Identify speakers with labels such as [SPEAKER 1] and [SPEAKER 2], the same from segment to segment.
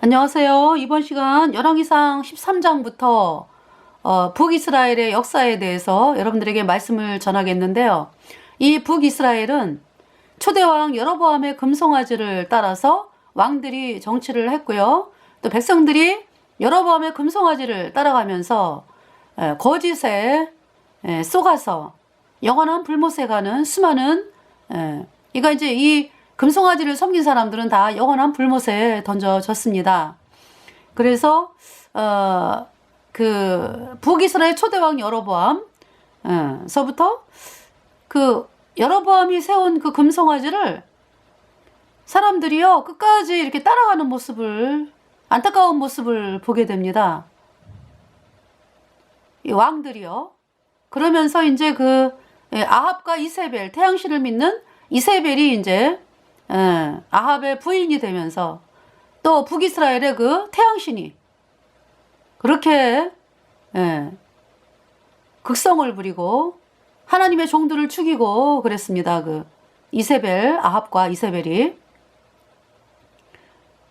[SPEAKER 1] 안녕하세요. 이번 시간 열왕기상 13장부터 북이스라엘의 역사에 대해서 여러분들에게 말씀을 전하겠는데요. 이 북이스라엘은 초대왕 여로보암의 금송아지를 따라서 왕들이 정치를 했고요. 또 백성들이 여로보암의 금송아지를 따라가면서 거짓에 속아서 영원한 불못에 가는 수많은 그러니까 이제 이 금송아지를 섬긴 사람들은 다 영원한 불못에 던져졌습니다. 그래서 그 북이스라엘 초대왕 여로보암서부터 그 여로보암이 세운 그 금송아지를 사람들이요 끝까지 이렇게 따라가는 모습을, 안타까운 모습을 보게 됩니다. 이 왕들이요. 그러면서 이제 그 아합과 이세벨, 태양신을 믿는 이세벨이 이제 아합의 부인이 되면서 또 북이스라엘의 그 태양신이 그렇게 극성을 부리고 하나님의 종들을 죽이고 그랬습니다. 그 이세벨, 아합과 이세벨이.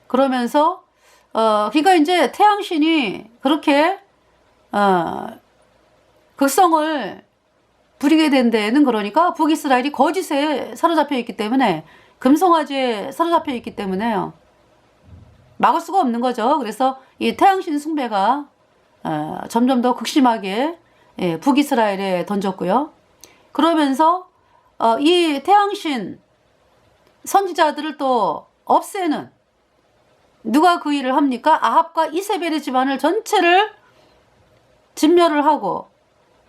[SPEAKER 1] 그러면서 그러니까 이제 태양신이 그렇게 극성을 부리게 된 데에는 그러니까 북이스라엘이 거짓에 사로잡혀 있기 때문에, 금송아지에 사로잡혀 있기 때문에요. 막을 수가 없는 거죠. 그래서 이 태양신 숭배가 점점 더 극심하게 북이스라엘에 던졌고요. 그러면서 이 태양신 선지자들을 또 없애는, 누가 그 일을 합니까? 아합과 이세벨의 집안을 전체를 진멸을 하고,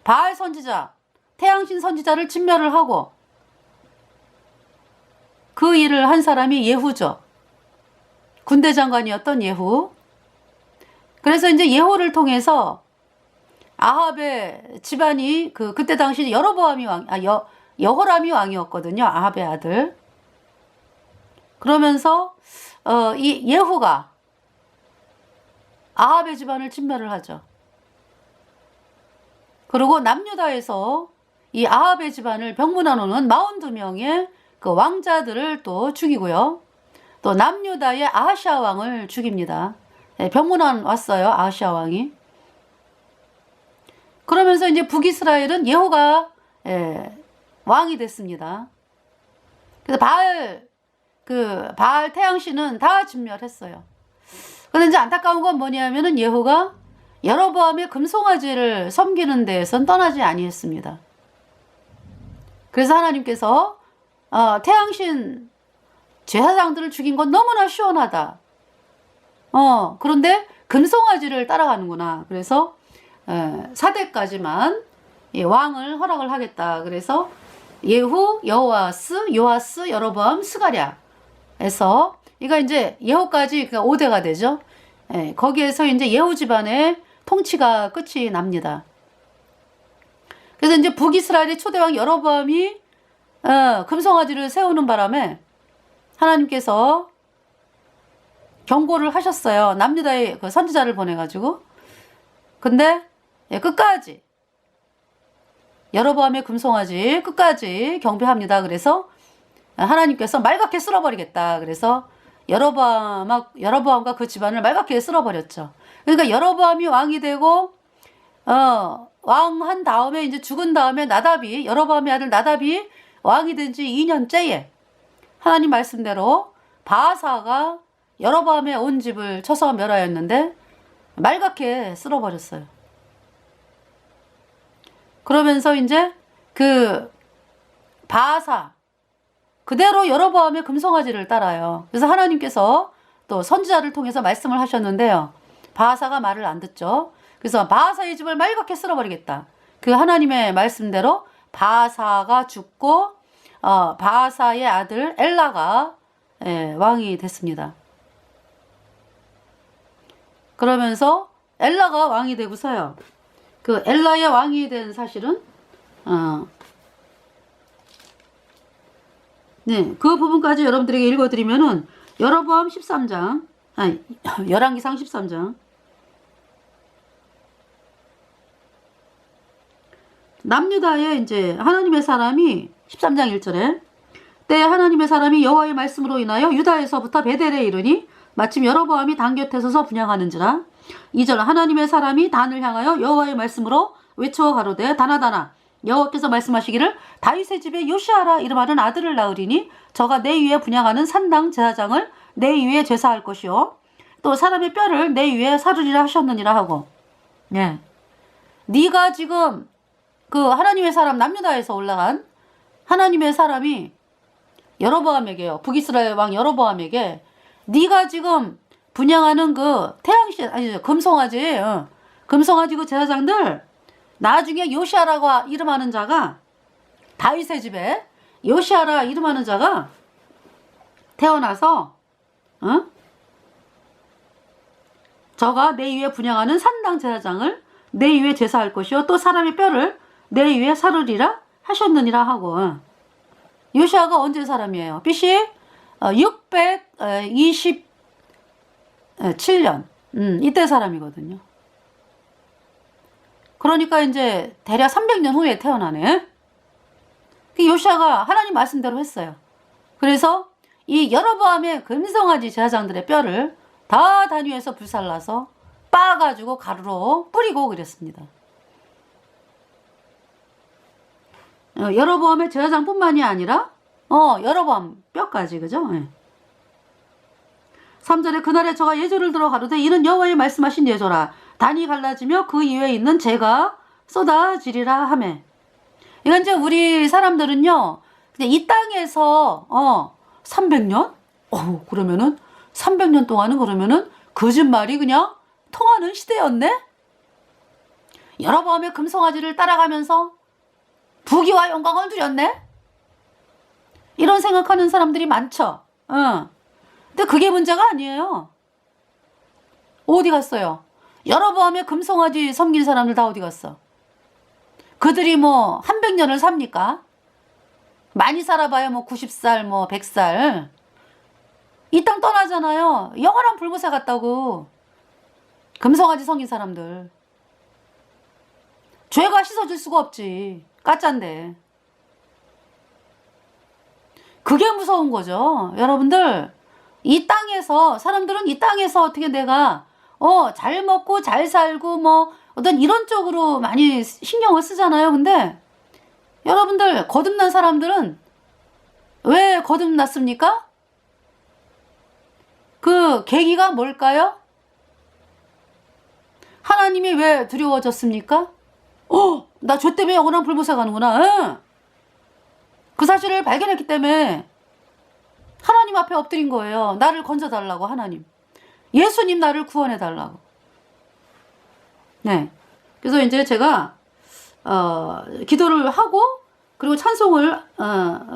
[SPEAKER 1] 바알 선지자, 태양신 선지자를 진멸을 하고, 그 일을 한 사람이 예후죠. 군대 장관이었던 예후. 그래서 이제 예후를 통해서 아합의 집안이 그때 당시 여로보암이 여호람이 왕이었거든요. 아합의 아들. 그러면서 이 예후가 아합의 집안을 진멸을 하죠. 그리고 남유다에서 이 아합의 집안을 병문안오는 42명의 그 왕자들을 또 죽이고요. 또 남유다의 아하시아 왕을 죽입니다. 병문안 왔어요. 아하시아 왕이. 그러면서 이제 북이스라엘은 예후가 왕이 됐습니다. 그래서 바알 태양신은 다 진멸했어요. 그런데 이제 안타까운 건 뭐냐면은 예후가 여로보암의 금송아지를 섬기는 데에선 떠나지 아니했습니다. 그래서 하나님께서 태양신 제사장들을 죽인 건 너무나 시원하다. 그런데 금송아지를 따라가는구나. 그래서 4대까지만 왕을 허락을 하겠다. 그래서 예후, 요아스, 여로보암, 스가랴 에서 이거 이제 예후까지 5대가 되죠. 거기에서 이제 예후 집안의 통치가 끝이 납니다. 그래서 이제 북이스라엘의 초대왕 여로보암이 금송아지를 세우는 바람에 하나님께서 경고를 하셨어요. 남유다의 그 선지자를 보내가지고. 근데 끝까지 여로보암의 금송아지 끝까지 경배합니다. 그래서 하나님께서 말갛게 쓸어버리겠다. 그래서 여로보암과 그 집안을 말갛게 쓸어버렸죠. 그러니까 여로보암이 왕이 되고 왕한 다음에 이제 죽은 다음에 여로보암의 아들 나답이 왕이 된 지 2년째에 하나님 말씀대로 바하사가 여로보암의 온 집을 쳐서 멸하였는데 말갛게 쓸어버렸어요. 그러면서 이제 그 바하사 그대로 여로보암의 금송아지를 따라요. 그래서 하나님께서 또 선지자를 통해서 말씀을 하셨는데요. 바하사가 말을 안 듣죠. 그래서 바하사의 집을 말갛게 쓸어버리겠다. 그 하나님의 말씀대로 바하사가 죽고 바하사의 아들 엘라가 왕이 됐습니다. 그러면서 엘라가 왕이 되고서요. 그 엘라의 왕이 된 사실은 그 부분까지 여러분들에게 읽어드리면은 여로보암 13장, 열왕기상 13장. 남유다에 이제 하나님의 사람이 13장 1절에 때 하나님의 사람이 여호와의 말씀으로 인하여 유다에서부터 베델에 이르니 마침 여로보암이 단 곁에 서서 분향하는지라. 2절 하나님의 사람이 단을 향하여 여호와의 말씀으로 외쳐 가로되 다나다나 여호와께서 말씀하시기를 다윗의 집에 요시아라 이름하는 아들을 낳으리니 저가 내 위에 분향하는 산당 제사장을 내 위에 제사할 것이요 또 사람의 뼈를 내 위에 사르리라 하셨느니라 하고. 예. 네가 지금 그 하나님의 사람 남유다에서 올라간 하나님의 사람이 여로보암에게요. 북이스라엘 왕 여로보암에게 네가 지금 분향하는 그 태양신 아니 금송아지 금송아지 그 제사장들 나중에 요시아라고 이름하는 자가 다윗의 집에 요시아라 이름하는 자가 태어나서 저가 내 위에 분향하는 산당 제사장을 내 위에 제사할 것이요 또 사람의 뼈를 내 위에 사르리라 하셨느니라 하고. 요시아가 언제 사람이에요? BC 627년 이때 사람이거든요. 그러니까 이제 대략 300년 후에 태어나네. 요시아가 하나님 말씀대로 했어요. 그래서 이 여로보암의 금송아지 제사장들의 뼈를 다 단위에서 불살라서 빻아가지고 가루로 뿌리고 그랬습니다. 여로보암의 제사장뿐만이 아니라 여로보암 뼈까지 그죠? 네. 3절에 그날에 저가 예조를 들어 가로되 이는 여호와의 말씀하신 예조라 단이 갈라지며 그 이외에 있는 재가 쏟아지리라 하매. 이건 이제 우리 사람들은요 그냥 이 땅에서 300년? 그러면은 300년 동안은 그러면은 거짓말이 그냥 통하는 시대였네? 여로보암의 금송아지를 따라가면서 부귀와 영광을 누렸네? 이런 생각하는 사람들이 많죠. 근데 그게 문제가 아니에요. 어디 갔어요? 여로보암의 금송아지 섬긴 사람들 다 어디 갔어? 그들이 뭐 100년을 삽니까? 많이 살아봐야 뭐 90살 뭐 100살 이 땅 떠나잖아요. 영원한 불못에 갔다고. 금송아지 섬긴 사람들 죄가 씻어질 수가 없지. 가짜인데. 그게 무서운 거죠. 여러분들 이 땅에서 사람들은 이 땅에서 어떻게 내가 잘 먹고 잘 살고 뭐 어떤 이런 쪽으로 많이 신경을 쓰잖아요. 근데 여러분들 거듭난 사람들은 왜 거듭났습니까? 그 계기가 뭘까요? 하나님이 왜 두려워졌습니까? 나 죄 때문에 영원한 불못에 가는구나. 그 사실을 발견했기 때문에 하나님 앞에 엎드린 거예요. 나를 건져달라고 하나님. 예수님 나를 구원해달라고. 네. 그래서 이제 제가 기도를 하고 그리고 찬송을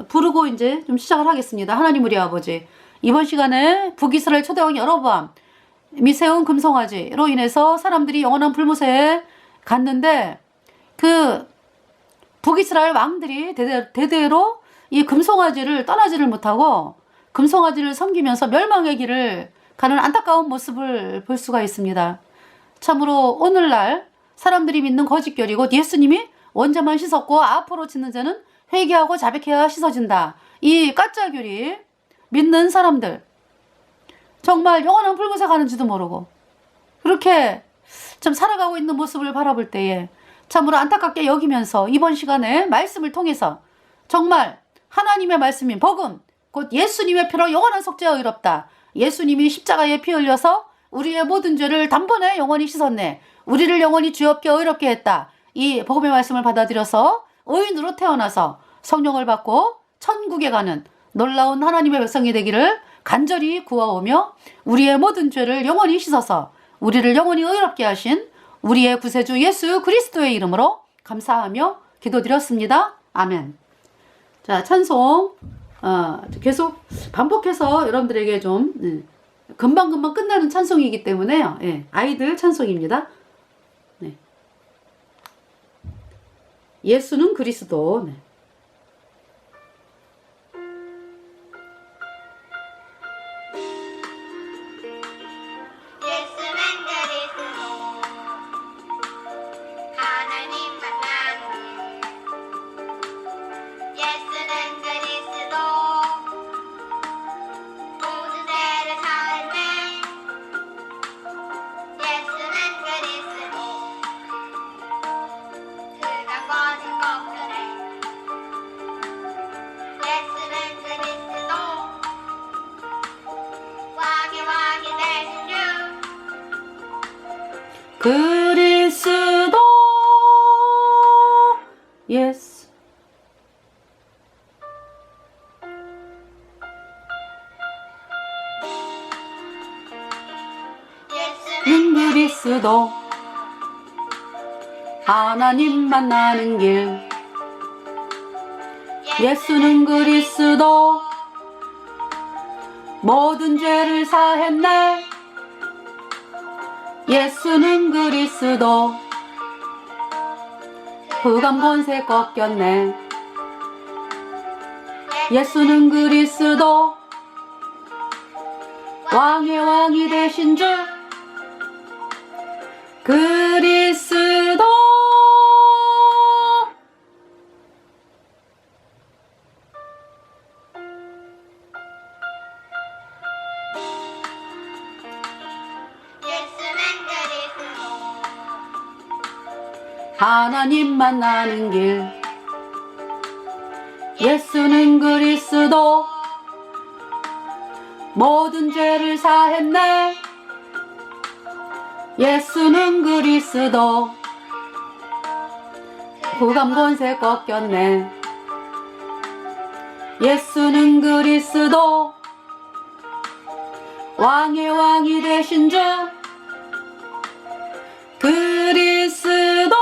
[SPEAKER 1] 부르고 이제 좀 시작을 하겠습니다. 하나님 우리 아버지. 이번 시간에 북이스라엘 초대왕 여로보암이 세운 금송아지로 인해서 사람들이 영원한 불못에 갔는데 그 북이스라엘 왕들이 대대로 이 금송아지를 떠나지를 못하고 금송아지를 섬기면서 멸망의 길을 가는 안타까운 모습을 볼 수가 있습니다. 참으로 오늘날 사람들이 믿는 거짓교리 곧 예수님이 원자만 씻었고 앞으로 짓는 자는 회개하고 자백해야 씻어진다. 이 가짜교리 믿는 사람들 정말 영원한 불못에 가는지도 모르고 그렇게 좀 살아가고 있는 모습을 바라볼 때에 참으로 안타깝게 여기면서 이번 시간에 말씀을 통해서 정말 하나님의 말씀인 복음 곧 예수님의 피로 영원한 속죄가 의롭다. 예수님이 십자가에 피 흘려서 우리의 모든 죄를 단번에 영원히 씻었네. 우리를 영원히 죄없게 의롭게 했다. 이 복음의 말씀을 받아들여서 의인으로 태어나서 성령을 받고 천국에 가는 놀라운 하나님의 백성이 되기를 간절히 구하오며 우리의 모든 죄를 영원히 씻어서 우리를 영원히 의롭게 하신 우리의 구세주 예수 그리스도의 이름으로 감사하며 기도드렸습니다. 아멘. 자, 찬송 계속 반복해서 여러분들에게 좀 금방금방 끝나는 찬송이기 때문에요. 예, 아이들 찬송입니다. 네. 예수는 그리스도. 네.
[SPEAKER 2] 예수는 그리스도 모든 죄를 사했네.
[SPEAKER 1] 그리스도 예수 는 그리스도 하나님 만나는 길 예수는 그리스도 모든 죄를 사했네 예수는 그리스도 흑암 권세 꺾였네 예수는 그리스도 왕의 왕이 되신 줄 그리스도 하나님 만나는 길 예수는 그리스도 모든 죄를 사했네 예수는 그리스도 흑암 권세 꺾였네 예수는 그리스도 왕의 왕이 되신 줄 그리스도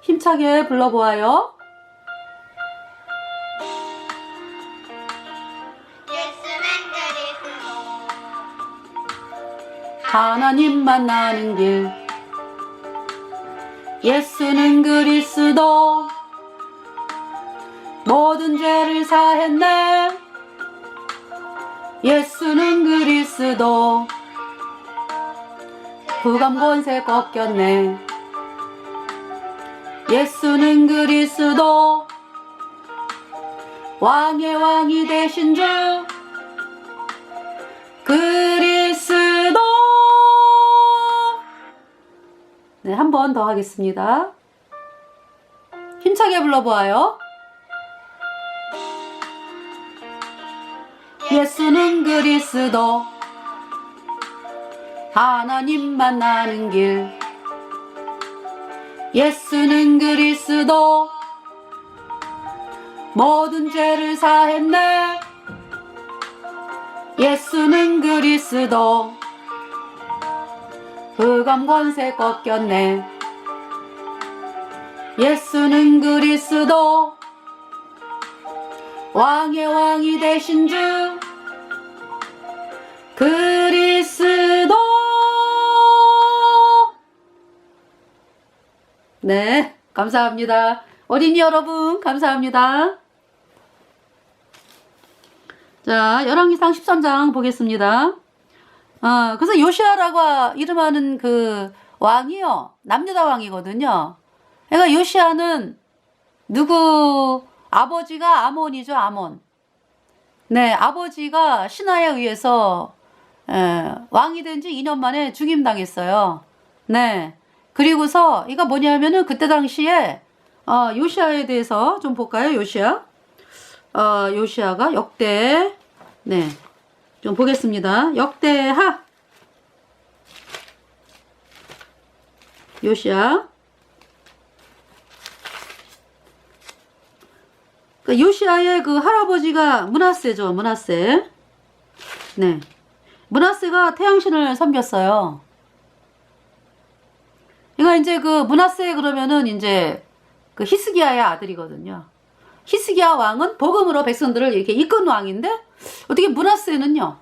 [SPEAKER 1] 힘차게 불러보아요. 하나님 만나는 길 예수는 그리스도 모든 죄를 사했네 예수는 그리스도 흑암 권세 꺾였네 예수는 그리스도 왕의 왕이 되신 줄 그리스도 네, 한 번 더 하겠습니다. 힘차게 불러보아요. 예수는 그리스도 하나님 만나는 길 예수는 그리스도 모든 죄를 사했네 예수는 그리스도 흑암 권세 꺾였네 예수는 그리스도 왕의 왕이 되신 줄 그리스도 네 감사합니다. 어린이 여러분 감사합니다. 자 열왕기상 13장 보겠습니다. 그래서 요시아라고 이름하는 그 왕이요 남유다 왕이거든요. 그러니까 요시아는 누구 아버지가 아몬이죠. 아몬. 네 아버지가 신하에 의해서 왕이 된 지 2년 만에 죽임당했어요. 네 그리고서 이거 뭐냐면은 그때 당시에 요시아에 대해서 좀 볼까요? 요시아 요시아가 역대 네 좀 보겠습니다. 역대하 요시아 그 요시아의 그 할아버지가 므낫세죠. 므낫세 네 므낫세가 태양신을 섬겼어요. 이거 이제 그 므낫세 그러면은 이제 그 히스기야의 아들이거든요. 히스기야 왕은 복음으로 백성들을 이렇게 이끈 왕인데 어떻게 므낫세는요?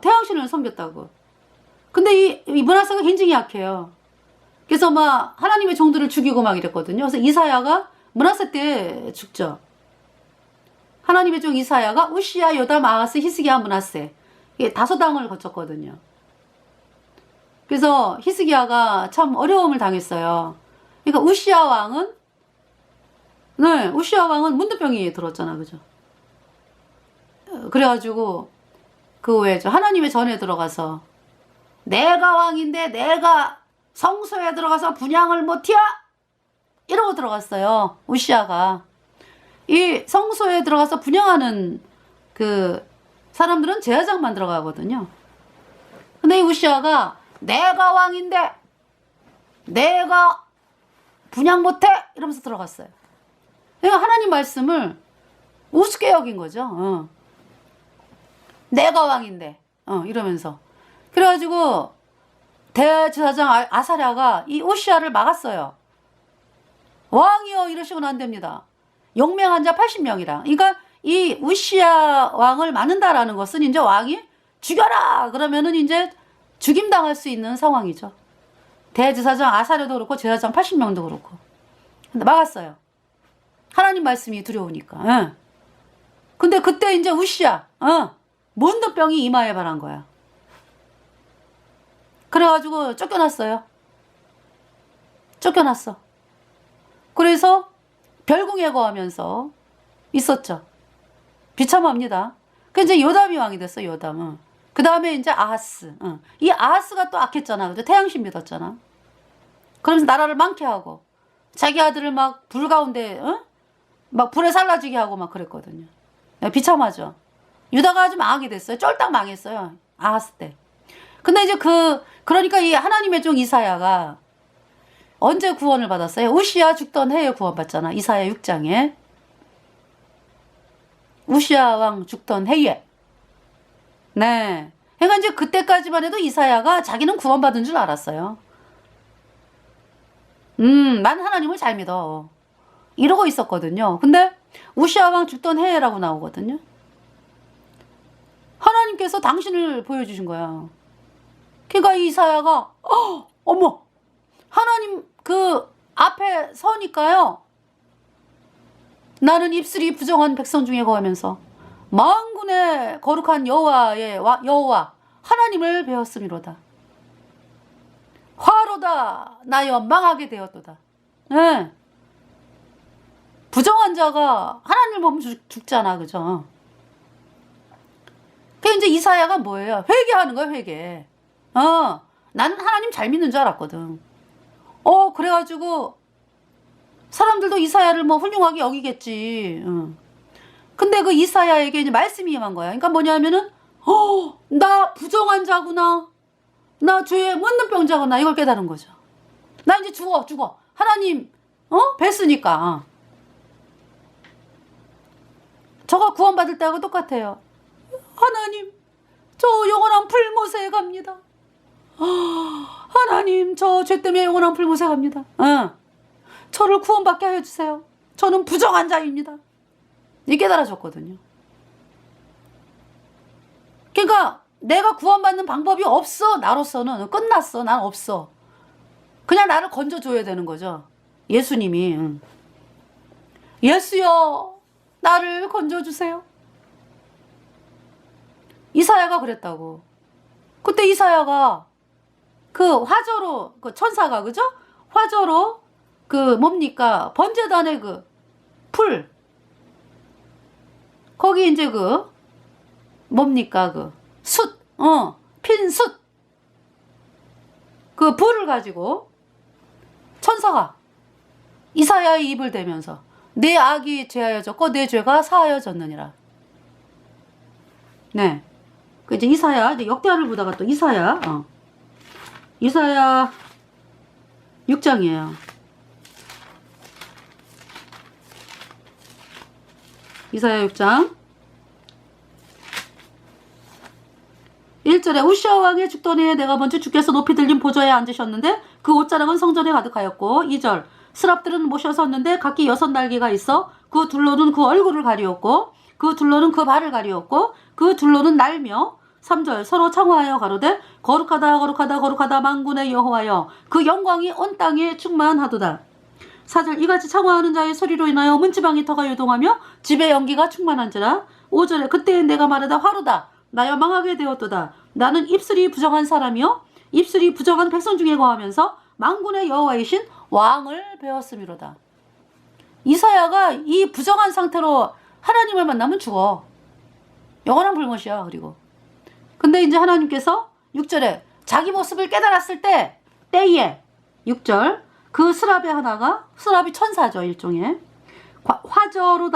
[SPEAKER 1] 태양신을 섬겼다고. 근데 이 므낫세가 굉장히 약해요. 그래서 막 하나님의 종들을 죽이고 막 이랬거든요. 그래서 이사야가 므낫세 때 죽죠. 하나님의 종 이사야가 우시야, 요담, 아하스, 히스기야, 므낫세 이게 5당을 거쳤거든요. 그래서 히스기야가 참 어려움을 당했어요. 그러니까 우시야 왕은 문둥병이 들었잖아, 그죠? 그래가지고 그 왜죠? 하나님의 전에 들어가서 내가 왕인데 내가 성소에 들어가서 분향을 못해야 이러고 들어갔어요. 우시야가 이 성소에 들어가서 분향하는 그 사람들은 제사장만 들어가거든요. 근데 이 우시아가 내가 왕인데 내가 분양 못해 이러면서 들어갔어요. 그러니까 하나님 말씀을 우습게 여긴 거죠. 내가 왕인데 이러면서. 그래가지고 대제사장 아사랴가 이 우시아를 막았어요. 왕이여 이러시고는 안 됩니다. 용맹한 자 80명이라. 그러니까 이 우시아 왕을 막는다라는 것은 이제 왕이 죽여라 그러면은 이제 죽임당할 수 있는 상황이죠. 대제사장 아사랴도 그렇고 제사장 80명도 그렇고. 근데 막았어요. 하나님 말씀이 두려우니까. 근데 그때 이제 우시아 문둥병이 이마에 발한 거야. 그래가지고 쫓겨났어요. 쫓겨났어. 그래서 별궁에 거하면서 있었죠. 비참합니다. 그 이제 요담이 왕이 됐어. 요담은. 그 다음에 이제 아하스. 이 아하스가 또 악했잖아. 그죠? 태양신 믿었잖아. 그러면서 나라를 망케 하고 자기 아들을 막 불 가운데 막 불에 살라지게 하고 막 그랬거든요. 비참하죠. 유다가 아주 망하게 됐어요. 쫄딱 망했어요. 아하스 때. 근데 이제 그러니까 이 하나님의 종 이사야가 언제 구원을 받았어요? 우시아 죽던 해에 구원받잖아. 이사야 6장에. 우시아 왕 죽던 해에. 네. 그러니까 이제 그때까지만 해도 이사야가 자기는 구원받은 줄 알았어요. 난 하나님을 잘 믿어. 이러고 있었거든요. 근데 우시아 왕 죽던 해라고 나오거든요. 하나님께서 당신을 보여주신 거야. 그러니까 이사야가 어머 하나님 그 앞에 서니까요. 나는 입술이 부정한 백성 중에 거하면서 만군의 거룩한 여호와 하나님을 배웠음이로다. 화로다 나여 망하게 되었도다. 네. 부정한 자가 하나님을 보면 죽잖아. 그죠? 그 이제 이사야가 뭐예요? 회개하는 거야, 회개. 나는 하나님 잘 믿는 줄 알았거든. 그래가지고 사람들도 이사야를 뭐 훌륭하게 여기겠지. 근데 그 이사야에게 이제 말씀이 임한 거야. 그러니까 뭐냐면은 나 부정한 자구나. 나 죄의 문둥병자구나. 이걸 깨달은 거죠. 나 이제 죽어. 하나님 뵀으니까. 저가 구원받을 때하고 똑같아요. 하나님 저 영원한 불못에 갑니다. 하나님 저 죄 때문에 영원한 불못에 갑니다. 저를 구원받게 하여 주세요. 저는 부정한 자입니다. 이 깨달아졌거든요. 그러니까 내가 구원받는 방법이 없어. 나로서는 끝났어. 난 없어. 그냥 나를 건져줘야 되는 거죠. 예수님이. 예수여 나를 건져주세요. 이사야가 그랬다고. 그때 이사야가 그 화저로 그 천사가 그죠? 화저로 그 뭡니까 번제단의 그 풀 거기 이제 그 뭡니까 그 숯 핀 숯 그 불을 가지고 천사가 이사야의 입을 대면서 내 악이 제하여졌고 내 죄가 사하여졌느니라. 네. 그 이제 이사야 이제 역대하를 보다가 또 이사야 6장이에요. 이사야 6장 1절에 우시아 왕의 죽던 해에 내가 먼저 주께서 높이 들린 보좌에 앉으셨는데 그 옷자락은 성전에 가득하였고 2절 스랍들은 모셔섰는데 각기 6날개가 있어 그 둘로는 그 얼굴을 가리웠고 그 둘로는 그 발을 가리웠고 그 둘로는 날며 3절 서로 창화하여 가로되 거룩하다 거룩하다 거룩하다 만군의 여호와여 그 영광이 온 땅에 충만하도다. 4절 이같이 창화하는 자의 소리로 인하여 문지방이 터가 요동하며 집의 연기가 충만한지라. 5절에 그때에 내가 말하다 화로다 나여 망하게 되었도다. 나는 입술이 부정한 사람이요 입술이 부정한 백성 중에 거하면서 만군의 여호와이신 왕을 배웠음이로다. 이사야가 이 부정한 상태로 하나님을 만나면 죽어. 영원한 불못이야. 그리고 근데 이제 하나님께서 6절에 자기 모습을 깨달았을 때에 6절 그 스랍의 하나가 스랍이 천사죠. 일종의 화저로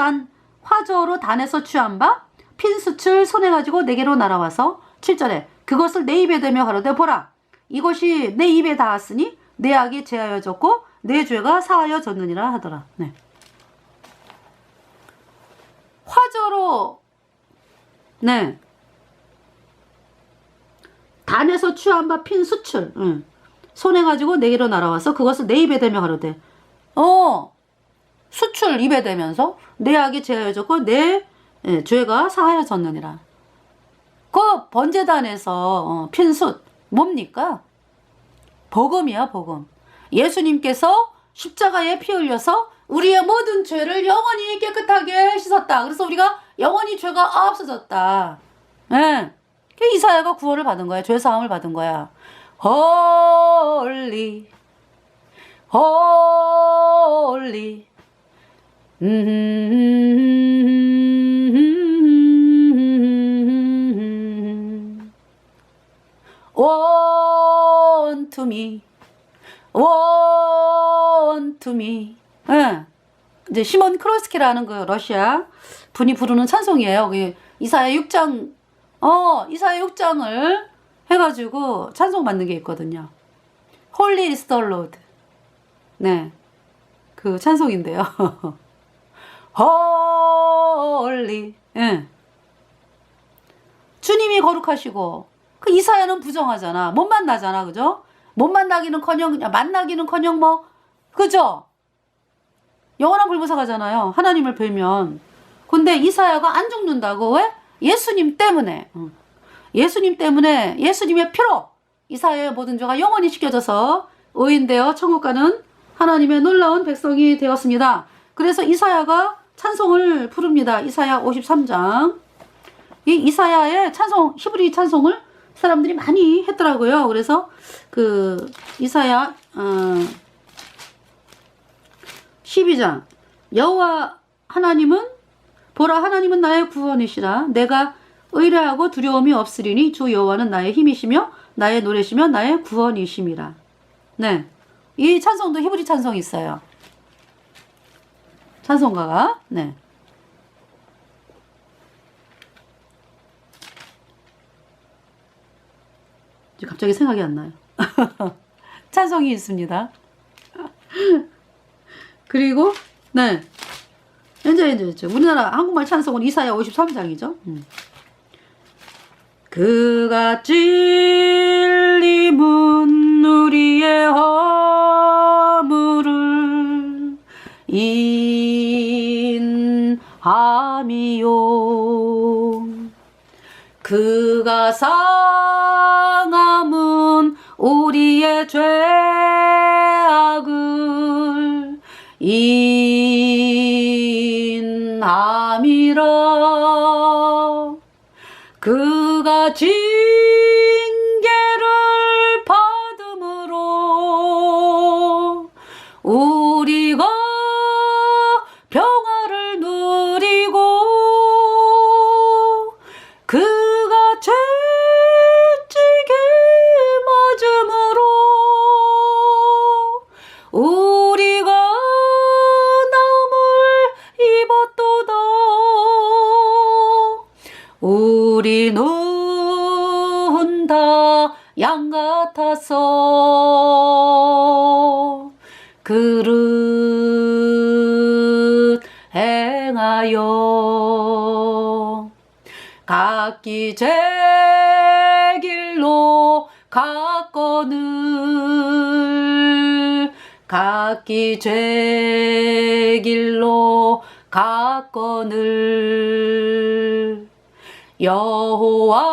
[SPEAKER 1] 단에서 취한 바 핀 숯을 손에 가지고 내게로 날아와서 7절에 그것을 내 입에 대며 가로되 보라 이것이 내 입에 닿았으니 내 악이 제하여졌고 내 죄가 사하여졌느니라 하더라. 네. 화저로 네. 단에서 취한 바 핀 숯을 손에 가지고 내게로 날아와서 그것을 내 입에 대며 가로되 숯을 입에 대면서 내 악이 제하여졌고 내 죄가 사하여졌느니라. 그 번제단에서 핀 숯 뭡니까? 복음이야 복음. 예수님께서 십자가에 피 흘려서 우리의 모든 죄를 영원히 깨끗하게 씻었다. 그래서 우리가 영원히 죄가 없어졌다. 예. 이사야가 구원을 받은 거야. 죄 사함을 받은 거야. 홀리 홀리 want to me want to me 예. 이제 시몬 크로스키라는 그 러시아 분이 부르는 찬송이에요. 이사야 6장 이사야 6장을 해가지고 찬송 만든 게 있거든요. Holy is the Lord. 네. 그 찬송인데요. Holy. 예. 주님이 거룩하시고, 그 이사야는 부정하잖아. 못 만나잖아. 그죠? 못 만나기는커녕, 만나기는커녕 그죠? 영원한 불구사가잖아요. 하나님을 뵈면. 근데 이사야가 안 죽는다고. 왜? 예수님 때문에. 예수님 때문에 예수님의 피로 이사야의 모든 죄가 영원히 씻겨져서 의인되어 천국 가는 하나님의 놀라운 백성이 되었습니다. 그래서 이사야가 찬송을 부릅니다. 이사야 53장. 이 이사야의 찬송, 히브리 찬송을 사람들이 많이 했더라고요. 그래서 그 이사야 12장 여호와 하나님은 보라 하나님은 나의 구원이시라 내가 의뢰하고 두려움이 없으리니 주 여호와는 나의 힘이시며 나의 노래시며 나의 구원이심이라. 네, 이 찬송도 히브리 찬송이 있어요. 찬송가가 네. 갑자기 생각이 안 나요. 찬송이 있습니다. 그리고 네. 이제 우리나라 한국말 찬송은 이사야 53장이죠. 그가 찔림은 우리의 허물을 인함이요 그가 상함은 우리의 죄악을 인함이라 그가 징계를 받음으로 우리가 평화를 누리고 그가 채찍에 맞음으로 우리가 나음을 입었도다. 우리는 다 양 같아서 그릇 행하여 각기 제 길로 갔거늘 각기 제 길로 갔거늘 여호와께서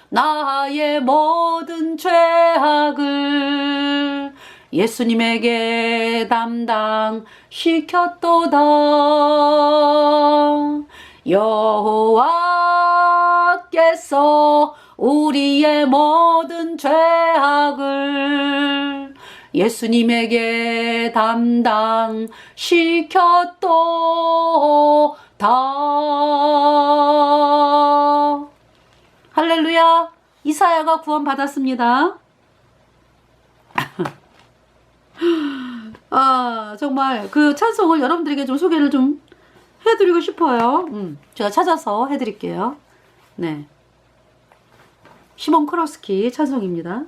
[SPEAKER 1] 나의 모든 죄악을 예수님에게 담당시켰도다. 여호와께서 우리의 모든 죄악을 예수님에게 담당시켰도다. 할렐루야. 이사야가 구원받았습니다. 정말 그 찬송을 여러분들에게 좀 소개를 좀 해드리고 싶어요. 제가 찾아서 해드릴게요. 네. 시몬 크로스키 찬송입니다.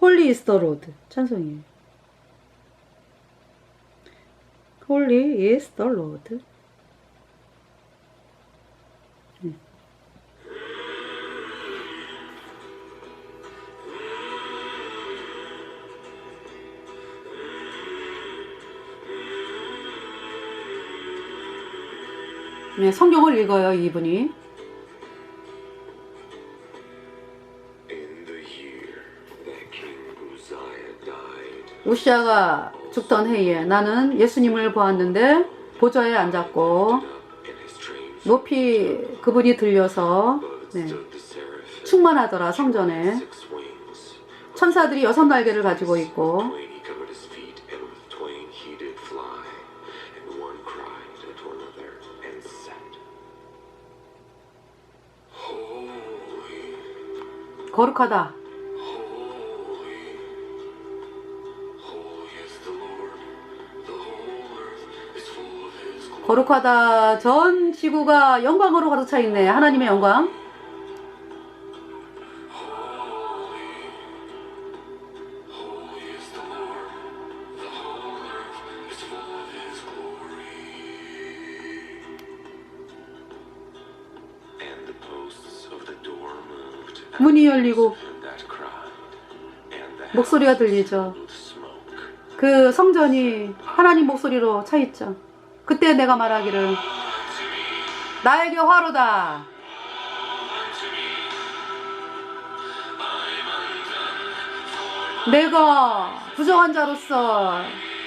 [SPEAKER 1] 홀리 is the Lord 찬송이에요. 홀리 is the Lord. 네, 성경을 읽어요, 이분이. 우시아가 죽던 해에 나는 예수님을 보았는데 보좌에 앉았고 높이 그분이 들려서 네, 충만하더라. 성전에 천사들이 6날개를 가지고 있고 거룩하다. 거룩하다. 전 지구가 영광으로 가득 차 있네. 하나님의 영광. 문이 열리고 목소리가 들리죠. 그 성전이 하나님 목소리로 차 있죠. 그때 내가 말하기를 나에게 화로다. 내가 부정한 자로서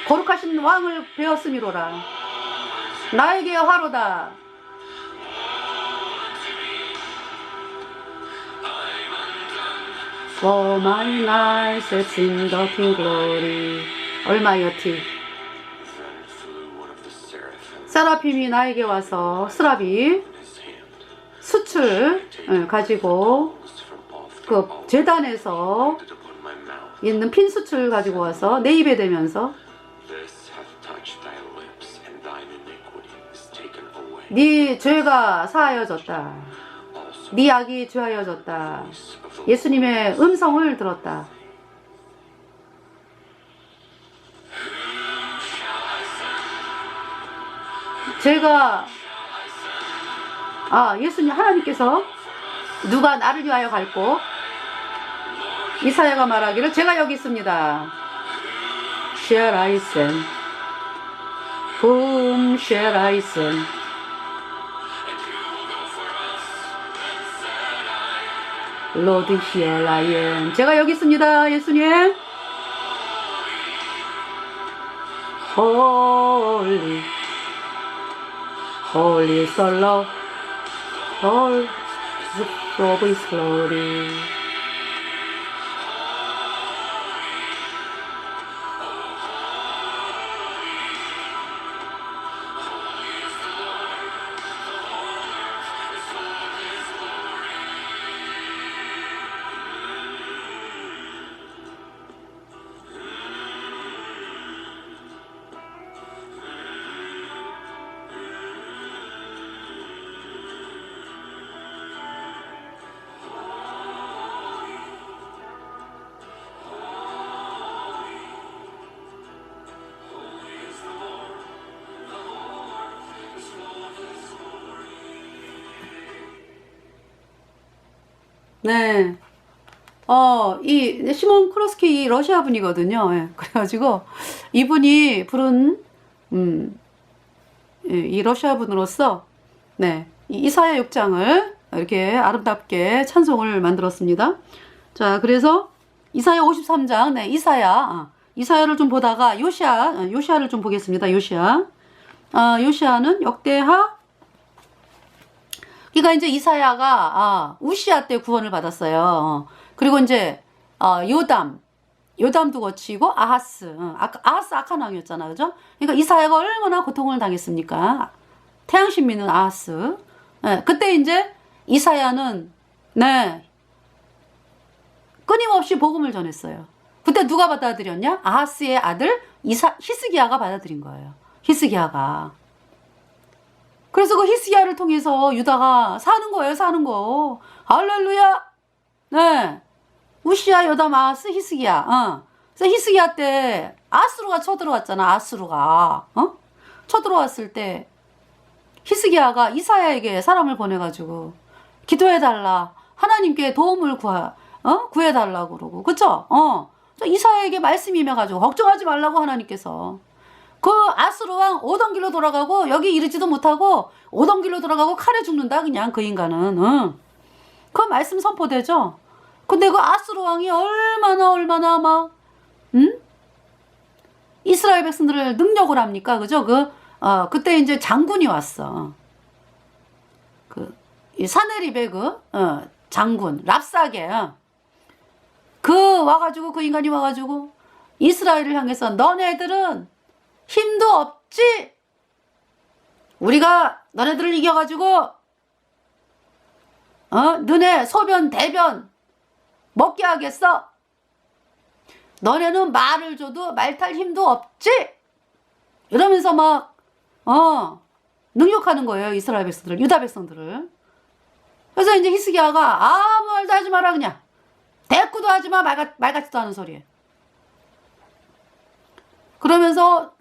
[SPEAKER 1] 거룩하신 왕을 배웠음이로라. 나에게 화로다. For my life is in the king glory. Almighty. 세라핌이 나에게 와서 스라비 수출 가지고 그 재단에서 있는 핀 수출 가지고 와서 내 입에 대면서 네 죄가 사하여졌다. 네 악이 죄하여졌다. 예수님의 음성을 들었다. 제가 예수님 하나님께서 누가 나를 위하여 갈고 이사야가 말하기를 제가 여기 있습니다. Shall I send? Whom shall I send? Lord, here I am. 제가 여기 있습니다, 예수님. Holy, Holy is the Lord, all of His glory. 네. 이 시몬 크로스키 러시아 분이거든요. 예. 그래가지고 이분이 부른 이 러시아 분으로서 네. 이 이사야 6장을 이렇게 아름답게 찬송을 만들었습니다. 자, 그래서 이사야 53장, 네, 이사야를 좀 보다가 요시아를 좀 보겠습니다. 요시아는 역대하. 그러니까 이제 이사야가 우시아 때 구원을 받았어요. 그리고 이제 요담도 거치고 아하스 악한 왕이었잖아, 그죠? 그러니까 이사야가 얼마나 고통을 당했습니까? 태양신민은 아하스. 네, 그때 이제 이사야는 네 끊임없이 복음을 전했어요. 그때 누가 받아들였냐? 아하스의 아들 히스기야가 받아들인 거예요. 히스기야가. 그래서 그 히스기야를 통해서 유다가 사는 거예요. 사는 거. 할렐루야. 네. 우시야, 요담, 아하스, 히스기야. 그래서 히스기야 때 아수르가 쳐들어왔잖아. 아수르가. 쳐들어왔을 때 히스기야가 이사야에게 사람을 보내가지고 기도해달라. 하나님께 도움을 구해달라고 그러고. 그쵸? 이사야에게 말씀이 임해가지고 걱정하지 말라고 하나님께서. 그 아수르 왕 오던 길로 돌아가고 여기 이르지도 못하고 오던 길로 돌아가고 칼에 죽는다 그냥 그 인간은. 그 말씀 선포되죠? 근데 그 아수르 왕이 얼마나 막 이스라엘 백성들을 능력을 합니까? 그죠? 그때 이제 장군이 왔어. 이 사네립의 장군 랍사게 와가지고 그 인간이 와가지고 이스라엘을 향해서 너네들은 힘도 없지? 우리가 너네들을 이겨가지고 너네 소변 대변 먹게 하겠어? 너네는 말을 줘도 말 탈 힘도 없지? 이러면서 막 능욕하는 거예요. 이스라엘 백성들을, 유다 백성들을. 그래서 이제 히스기야가 아무 말도 하지 마라 그냥. 대꾸도 하지 마. 말 같지도 않은 소리. 그러면서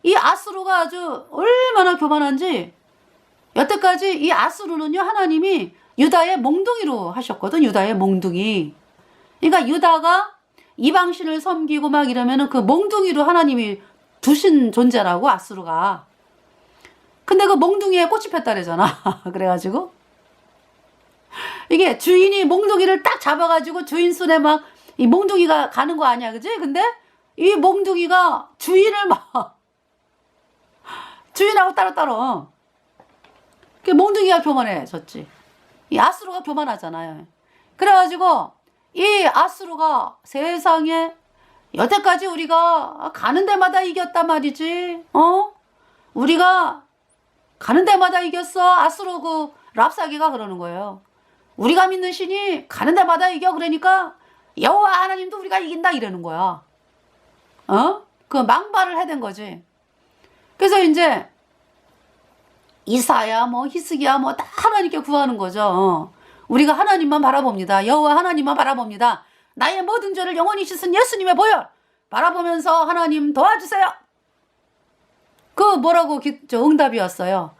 [SPEAKER 1] 이 아수르가 아주 얼마나 교만한지 여태까지 이 아수르는요 하나님이 유다의 몽둥이로 하셨거든. 유다의 몽둥이. 그러니까 유다가 이방신을 섬기고 막 이러면은 그 몽둥이로 하나님이 두신 존재라고 아수르가. 근데 그 몽둥이에 꽃이 폈다래잖아. 그래가지고 이게 주인이 몽둥이를 딱 잡아가지고 주인 손에 막 이 몽둥이가 가는 거 아니야, 그지? 근데 이 몽둥이가 주인을 막 주인하고 따로따로. 그 몽둥이가 교만해졌지. 이 아수르가 교만하잖아요. 그래가지고 이 아수르가 세상에 여태까지 우리가 가는 데마다 이겼단 말이지. 우리가 가는 데마다 이겼어. 아수르 랍사기가 그러는 거예요. 우리가 믿는 신이 가는 데마다 이겨. 그러니까 여호와 하나님도 우리가 이긴다 이러는 거야. 그 망발을 해댄 거지. 그래서 이제 이사야 히스기야 다 하나님께 구하는 거죠. 우리가 하나님만 바라봅니다. 여호와 하나님만 바라봅니다. 나의 모든 죄를 영원히 씻은 예수님의 보혈 바라보면서 하나님 도와주세요. 뭐라고 응답이 왔어요.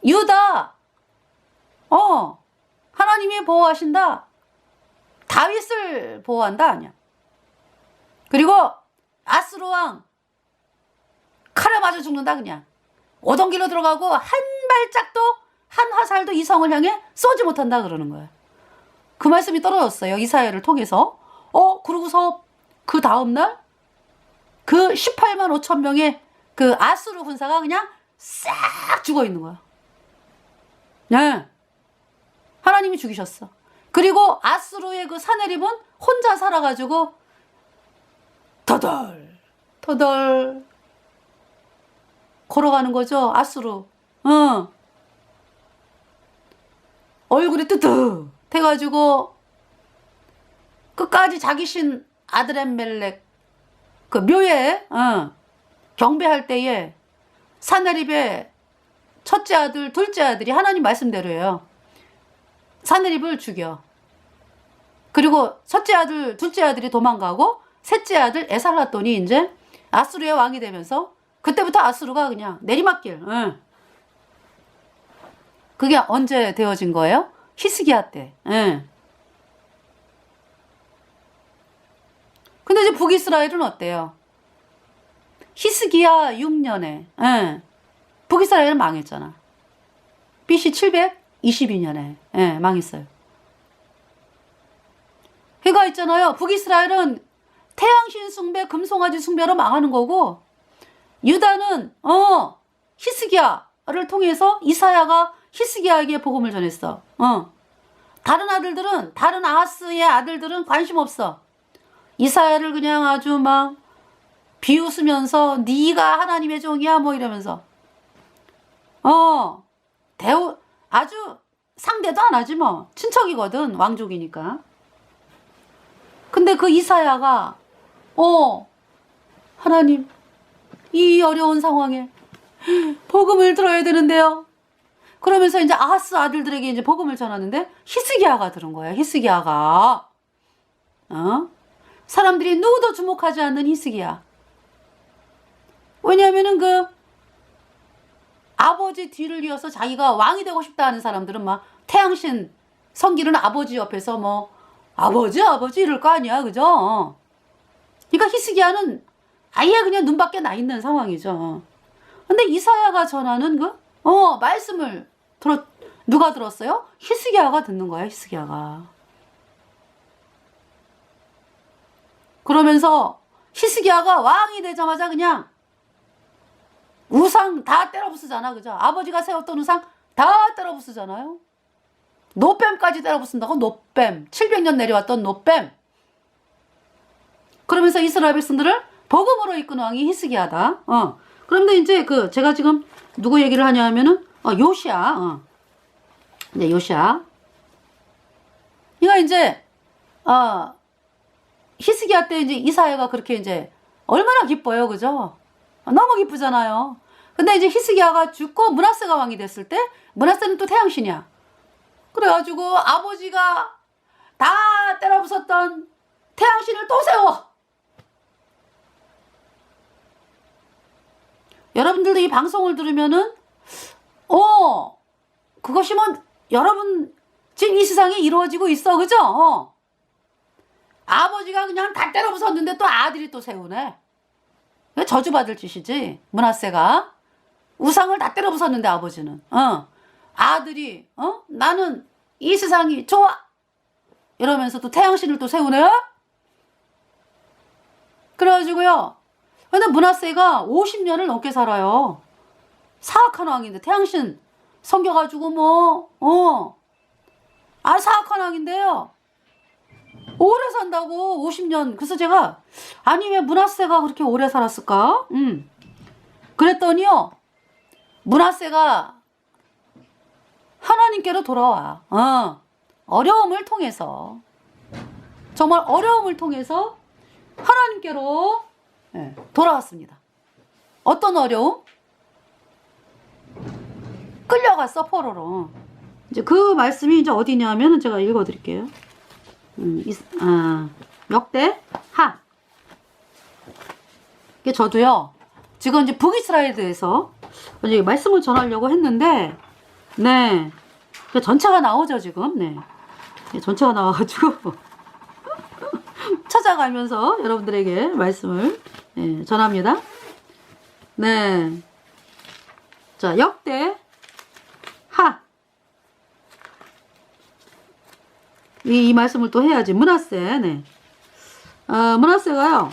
[SPEAKER 1] 유다 하나님이 보호하신다. 다윗을 보호한다 아니야. 그리고 아수르 왕 칼에 맞아 죽는다 그냥. 오던 길로 들어가고 한 발짝도 한 화살도 이 성을 향해 쏘지 못한다 그러는 거야. 그 말씀이 떨어졌어요. 이사야를 통해서. 그러고서 그 다음날 그 18만 5천 명의 그 아수르 군사가 그냥 싹 죽어 있는 거야. 네. 하나님이 죽이셨어. 그리고 아수르의 그 사네립은 혼자 살아가지고 터덜 걸어가는 거죠. 아수르. 얼굴이 뜨뜻해가지고 끝까지 자기 신 아드렛멜렉 그 묘에 경배할 때에 사네립의 첫째 아들, 둘째 아들이 하나님 말씀대로예요. 사네립을 죽여. 그리고 첫째 아들, 둘째 아들이 도망가고 셋째 아들 에살라돈이 이제 아수르의 왕이 되면서 그때부터 아수르가 그냥 내리막길. 그게 언제 되어진 거예요? 히스기야 때. 근데 이제 북이스라엘은 어때요? 히스기야 6년에 북이스라엘은 망했잖아. BC 722년에 망했어요. 그가 있잖아요. 북이스라엘은 태양신 숭배, 금송아지 숭배로 망하는 거고 유다는 히스기야를 통해서 이사야가 히스기야에게 복음을 전했어. 다른 아하스의 아들들은 관심 없어. 이사야를 그냥 아주 막 비웃으면서 네가 하나님의 종이야 뭐 이러면서 아주 상대도 안 하지 뭐. 친척이거든. 왕족이니까. 근데 그 이사야가 하나님, 이 어려운 상황에 복음을 들어야 되는데요. 그러면서 이제 아하스 아들들에게 이제 복음을 전하는데 히스기야가 들은 거야. 히스기야가. 사람들이 누구도 주목하지 않는 히스기야. 왜냐하면은 그 아버지 뒤를 이어서 자기가 왕이 되고 싶다 하는 사람들은 막 태양신 섬기는 아버지 옆에서 뭐 아버지 이럴 거 아니야. 그죠? 그러니까 히스기야는 아예 그냥 눈 밖에 나 있는 상황이죠. 근데 이사야가 전하는 말씀을 누가 들었어요? 히스기야가 듣는 거야, 히스기야가. 그러면서 히스기야가 왕이 되자마자 그냥 우상 다 때려 부수잖아, 그죠? 아버지가 세웠던 우상 다 때려 부수잖아요. 노뱀까지 때려 부순다고, 노뱀. 700년 내려왔던 노뱀. 그러면서 이스라엘 백성들을 복음으로 이끄는 왕이 히스기야다. 그런데 이제 제가 지금 누구 얘기를 하냐 하면은, 요시야. 이제 요시야. 이거 이제, 히스기야 때 이제 이사야가 그렇게 이제 얼마나 기뻐요, 그죠? 너무 기쁘잖아요. 근데 이제 히스기야가 죽고 므낫세가 왕이 됐을 때, 므낫세는 또 태양신이야. 그래가지고 아버지가 다 때려 부쉈던 태양신을 또 세워. 여러분들도 이 방송을 들으면은, 그것이 뭐, 여러분, 지금 이 세상에 이루어지고 있어, 그죠? 아버지가 그냥 다 때려 부쉈는데 또 아들이 또 세우네. 저주받을 짓이지, 므낫세가. 우상을 다 때려 부쉈는데 아버지는. 아들이, 나는 이 세상이 좋아. 이러면서 또 태양신을 또 세우네. 그래가지고요. 근데 므낫세가 50년을 넘게 살아요. 사악한 왕인데 태양신 섬겨가지고 사악한 왕인데요. 오래 산다고 50년. 그래서 제가 아니 왜 므낫세가 그렇게 오래 살았을까? 그랬더니요. 므낫세가 하나님께로 돌아와. 어려움을 통해서 정말 어려움을 통해서 하나님께로 돌아왔습니다. 어떤 어려움? 끌려갔어, 포로로. 이제 그 말씀이 이제 어디냐면 제가 읽어드릴게요. 역대 하. 이게 저도요. 지금 이제 북이스라엘에 대해서 이제 말씀을 전하려고 했는데, 네, 전체가 나오죠 지금. 네, 전체가 나와가지고 찾아가면서 여러분들에게 말씀을 전합니다. 네, 자 역대 하. 이 말씀을 또 해야지. 므낫세. 네. 므낫세가요.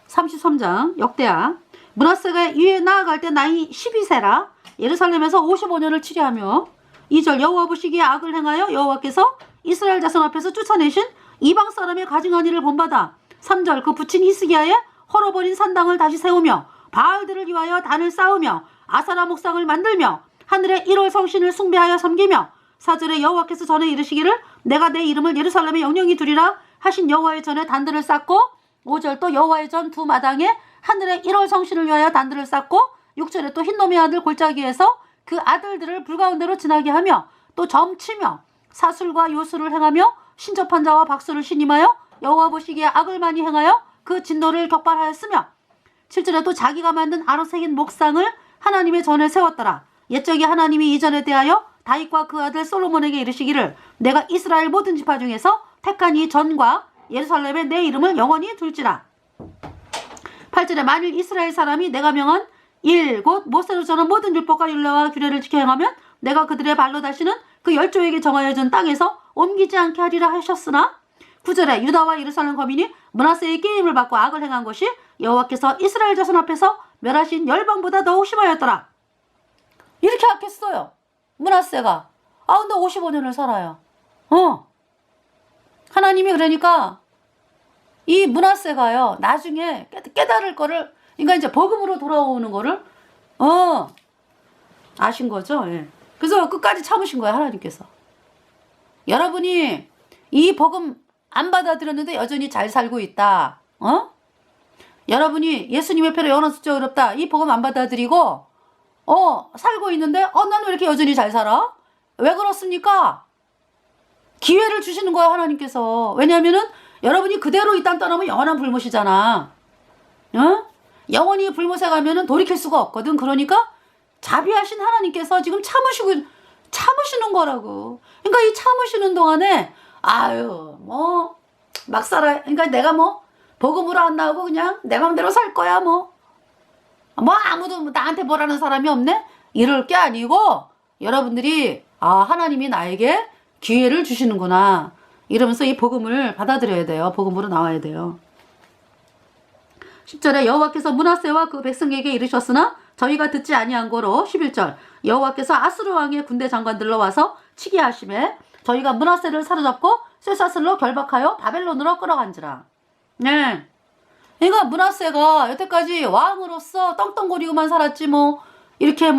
[SPEAKER 1] 33장 역대하. 므낫세가 위에 나아갈 때 나이 12세라 예루살렘에서 55년을 치료하며 2절 여호와 보시기에 악을 행하여 여호와께서 이스라엘 자손 앞에서 쫓아내신 이방 사람의 가증한 일을 본받아 3절 그 부친 히스기야의 헐어버린 산당을 다시 세우며 바알들을 위하여 단을 쌓으며 아사라 목상을 만들며 하늘의 1월 성신을 숭배하여 섬기며 4절에 여호와께서 전에 이르시기를 내가 내 이름을 예루살렘에 영영히 두리라 하신 여호와의 전에 단들을 쌓고 5절 또 여호와의 전 두 마당에 하늘의 1월 성신을 위하여 단들을 쌓고 6절에 또 흰놈의 아들 골짜기에서 그 아들들을 불가운데로 지나게 하며 또 점치며 사술과 요술을 행하며 신접한 자와 박수를 신임하여 여호와 보시기에 악을 많이 행하여 그 진노를 격발하였으며 7절에 또 자기가 만든 아로 새긴 목상을 하나님의 전에 세웠더라. 옛적에 하나님이 이전에 대하여 다윗과 그 아들 솔로몬에게 이르시기를 내가 이스라엘 모든 지파 중에서 택한 이 전과 예루살렘에 내 이름을 영원히 둘지라. 8절에 만일 이스라엘 사람이 내가 명한 일 곧 모세로 전한 모든 율법과 율례와 규례를 지켜 행하면 내가 그들의 발로 다시는 그 열조에게 정하여 준 땅에서 옮기지 않게 하리라 하셨으나 9절에 유다와 예루살렘 거민이 므낫세의 게임을 받고 악을 행한 것이 여호와께서 이스라엘 자손 앞에서 멸하신 열방보다 더욱 심하였더라. 이렇게 악했어요. 므낫세가. 근데 55년을 살아요. 하나님이 그러니까 이 므낫세가요. 나중에 깨달을 거를, 그러니까 이제 복음으로 돌아오는 거를 아신 거죠. 예. 그래서 끝까지 참으신 거예요. 하나님께서. 여러분이 이 복음 안 받아들였는데 여전히 잘 살고 있다. 여러분이 예수님의 표로 영원한 숫자 어렵다. 이 복음 안 받아들이고 살고 있는데 나는 왜 이렇게 여전히 잘 살아? 왜 그렇습니까? 기회를 주시는 거야, 하나님께서. 왜냐하면은 여러분이 그대로 이 땅 떠나면 영원한 불못이잖아. 영원히 불못에 가면은 돌이킬 수가 없거든. 그러니까 자비하신 하나님께서 지금 참으시는 거라고. 그러니까 이 참으시는 동안에 막 살아. 그러니까 내가 복음으로 안 나오고 그냥 내 맘대로 살 거야 아무도 나한테 뭐라는 사람이 없네? 이럴 게 아니고 여러분들이 하나님이 나에게 기회를 주시는구나 이러면서 이 복음을 받아들여야 돼요. 복음으로 나와야 돼요. 10절에 여호와께서 므낫세와 그 백성에게 이르셨으나 저희가 듣지 아니한 거로 11절 여호와께서 아수르 왕의 군대 장관들로 와서 치게 하심에 저희가 므낫세를 사로잡고 쇠사슬로 결박하여 바벨론으로 끌어간지라. 네. 그러니까 므낫세가 여태까지 왕으로서 떵떵거리고만 살았지 이렇게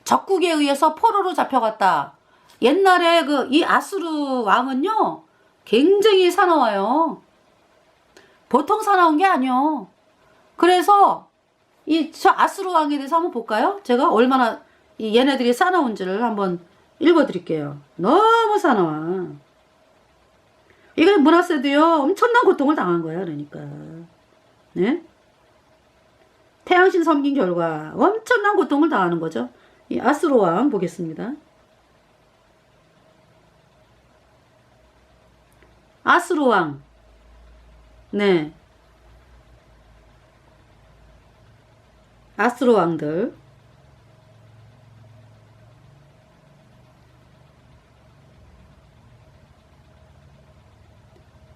[SPEAKER 1] 적국에 의해서 포로로 잡혀갔다. 옛날에 이 아수르 왕은요 굉장히 사나워요. 보통 사나운 게 아니요. 그래서 저 아수르 왕에 대해서 한번 볼까요? 제가 얼마나 얘네들이 사나운지를 한번 읽어드릴게요. 너무 사나워. 이거 므낫세도요 엄청난 고통을 당한 거야. 그러니까 네? 태양신 섬긴 결과 엄청난 고통을 당하는 거죠. 이 아수르 왕 보겠습니다. 아수르 왕. 네. 아수르 왕들.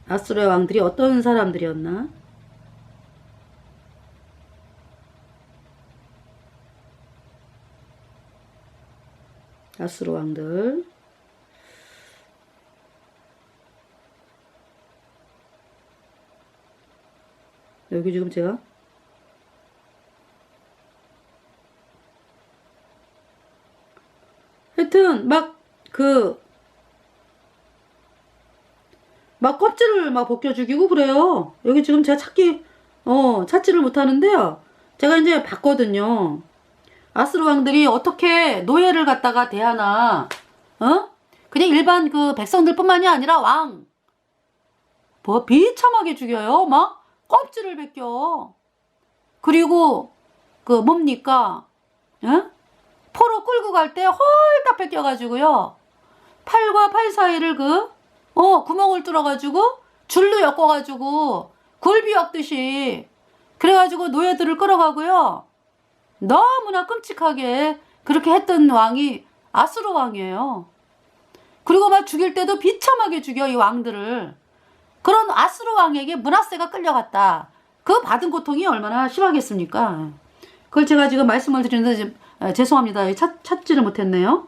[SPEAKER 1] 아수르 왕들이 어떤 사람들이었나? 아수르 왕들. 여기 지금 제가 하여튼 막 껍질을 막 벗겨 죽이고 그래요. 여기 지금 제가 찾지를 못하는데요. 제가 이제 봤거든요. 아수르 왕들이 어떻게 노예를 갖다가 대하나, 그냥 일반 백성들뿐만이 아니라 비참하게 죽여요. 막 껍질을 벗겨. 그리고 뭡니까? 포로 끌고 갈 때 홀딱 벗겨가지고요. 팔과 팔 사이를 구멍을 뚫어가지고 줄로 엮어가지고 굴비 엮듯이 그래가지고 노예들을 끌어가고요. 너무나 끔찍하게 그렇게 했던 왕이 아수르 왕이에요. 그리고 막 죽일 때도 비참하게 죽여 이 왕들을. 그런 아수르 왕에게 므낫세가 끌려갔다. 그 받은 고통이 얼마나 심하겠습니까? 그걸 제가 지금 말씀을 드리는데 죄송합니다. 찾지를 못했네요.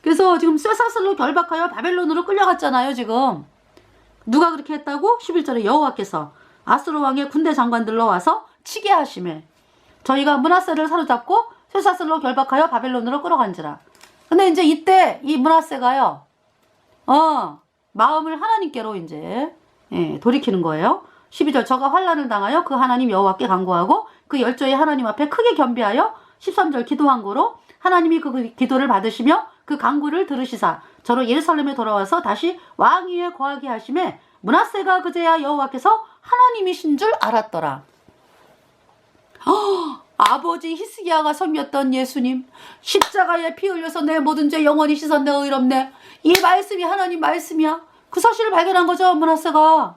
[SPEAKER 1] 그래서 지금 쇠사슬로 결박하여 바벨론으로 끌려갔잖아요. 지금 누가 그렇게 했다고? 11절에 여호와께서 아수르 왕의 군대 장관들로 와서 치게 하심에 저희가 므낫세를 사로잡고 쇠사슬로 결박하여 바벨론으로 끌어간지라. 근데 이제 이때 이 므낫세가요 마음을 하나님께로 이제 돌이키는 거예요. 12절 저가 환난을 당하여 그 하나님 여호와께 간구하고 그 열조의 하나님 앞에 크게 겸비하여 13절 기도한 거로 하나님이 그 기도를 받으시며 그 간구를 들으시사 저로 예루살렘에 돌아와서 다시 왕 위에 거하게 하심에 므낫세가 그제야 여호와께서 하나님이신 줄 알았더라. 아버지 히스기야가 섬겼던 예수님 십자가에 피 흘려서 내 모든 죄 영원히 씻었네 의롭네. 이 말씀이 하나님 말씀이야. 그 사실을 발견한 거죠. 므낫세가